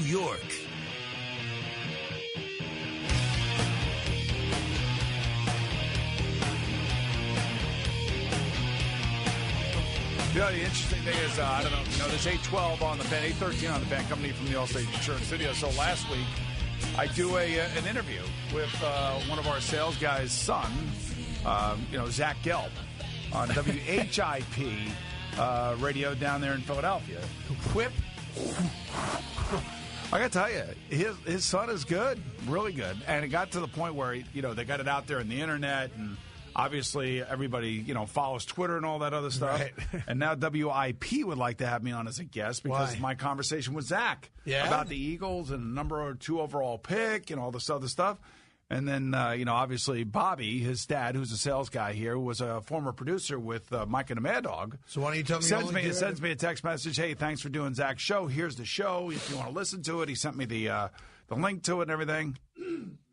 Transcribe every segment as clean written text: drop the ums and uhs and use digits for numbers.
York. You know, the interesting thing is, I don't know, there's 812 on the fan, 813 on the fan, coming in from the Allstate Insurance Studio. So last week, I do an interview with one of our sales guys' son, Zach Gelb, on WHIP radio down there in Philadelphia. Whip. I got to tell you, his son is good, really good. And it got to the point where, they got it out there on the internet, and obviously everybody, follows Twitter and all that other stuff. Right. And now WIP would like to have me on as a guest because my conversation with Zach about the Eagles and number 2 overall pick and all this other stuff. And then, obviously Bobby, his dad, who's a sales guy here, was a former producer with Mike and the Mad Dog. So why don't you tell me? Sends me a text message. Hey, thanks for doing Zach's show. Here's the show. If you want to listen to it, he sent me the link to it and everything.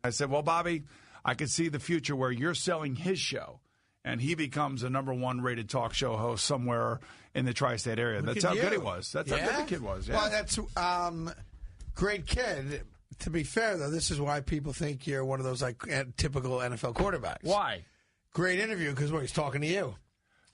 I said, well, Bobby, I could see the future where you're selling his show, and he becomes a number 1 rated talk show host somewhere in the tri-state area. That's how good he was. That's how good the kid was. Yeah. Well, that's great kid. To be fair, though, this is why people think you're one of those typical NFL quarterbacks. Why? Great interview because he's talking to you.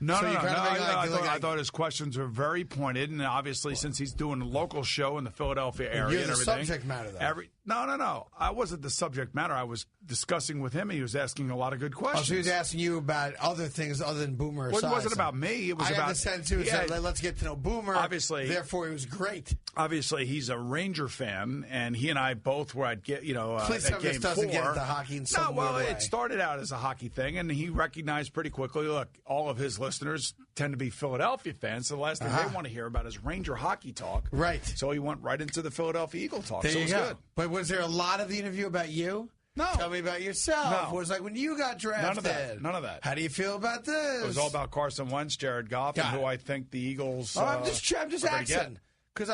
No. I thought his questions were very pointed, and obviously since he's doing a local show in the Philadelphia area you're and the everything. Subject matter, though. No. I wasn't the subject matter. I was discussing with him, and he was asking a lot of good questions. Oh, so he was asking you about other things other than Boomer. Well, it wasn't about me. It was about. I had the sense he was saying, let's get to know Boomer. Obviously, therefore, he was great. Obviously, he's a Ranger fan, and he and I both were at Please at Game 4. Doesn't get into hockey in some way. It started out as a hockey thing, and he recognized pretty quickly. Look, all of his listeners tend to be Philadelphia fans, so the last thing they want to hear about is Ranger hockey talk. Right. So he went right into the Philadelphia Eagle talk. There so you it was go. good. But was there a lot of the interview about you? No. Tell me about yourself. No. It was like when you got drafted. None of that. How do you feel about this? It was all about Carson Wentz, Jared Goff, and who I think the Eagles. I'm just asking because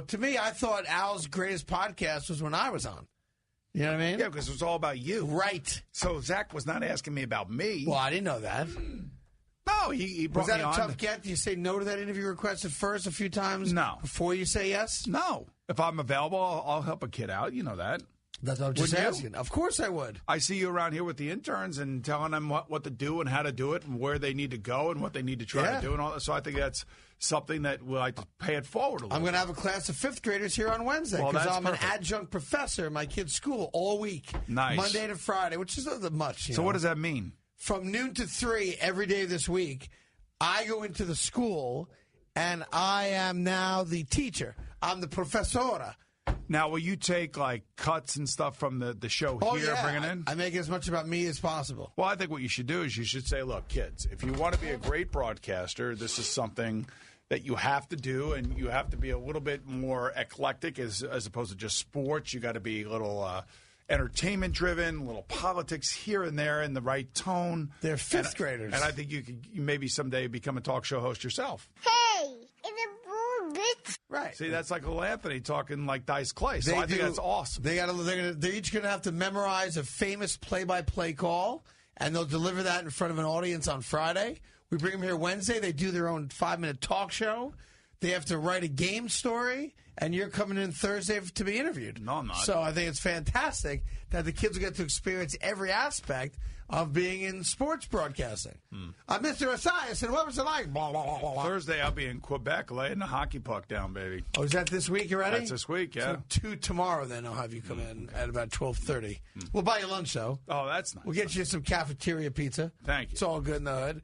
to me, I thought Al's greatest podcast was when I was on. You know what I mean? Yeah, because it was all about you. Right. So Zach was not asking me about me. Well, I didn't know that. No, he brought me on. Was that a tough get? Do you say no to that interview request at first a few times? No. Before you say yes? No. If I'm available, I'll help a kid out. You know that. That's what I'm just asking. Of course I would. I see you around here with the interns and telling them what to do and how to do it and where they need to go and what they need to try to do and all that. So I think that's something that we'll like to pay it forward a little. I'm going to have a class of 5th graders here on Wednesday because I'm an adjunct professor in my kid's school all week. Nice. Monday to Friday, which is not that much. So what does that mean? From noon to 3 every day this week, I go into the school and I am now the teacher. I'm the professora. Now, will you take, cuts and stuff from the show here, bring it in? I make as much about me as possible. Well, I think what you should do is you should say, look, kids, if you want to be a great broadcaster, this is something that you have to do, and you have to be a little bit more eclectic as opposed to just sports. You got to be a little entertainment-driven, a little politics here and there in the right tone. They're 5th graders. And I think you could maybe someday become a talk show host yourself. Hey, it's a bull, bitch. Right. See, that's like Little Anthony talking like Dice Clay. So I think that's awesome. They're each going to have to memorize a famous play-by-play call, and they'll deliver that in front of an audience on Friday. We bring them here Wednesday. They do their own 5-minute talk show. They have to write a game story, and you're coming in Thursday to be interviewed. No, I'm not. So I think it's fantastic that the kids will get to experience every aspect of being in sports broadcasting. Mr. Asai said, what was it like? Blah, blah, blah, blah. Thursday, I'll be in Quebec laying the hockey puck down, baby. Oh, is that this week already? That's this week, yeah. So 2 tomorrow, then I'll have you come in at about 12:30. We'll buy you lunch, though. Oh, that's nice. We'll get you some cafeteria pizza. Thank you. It's all good in the hood.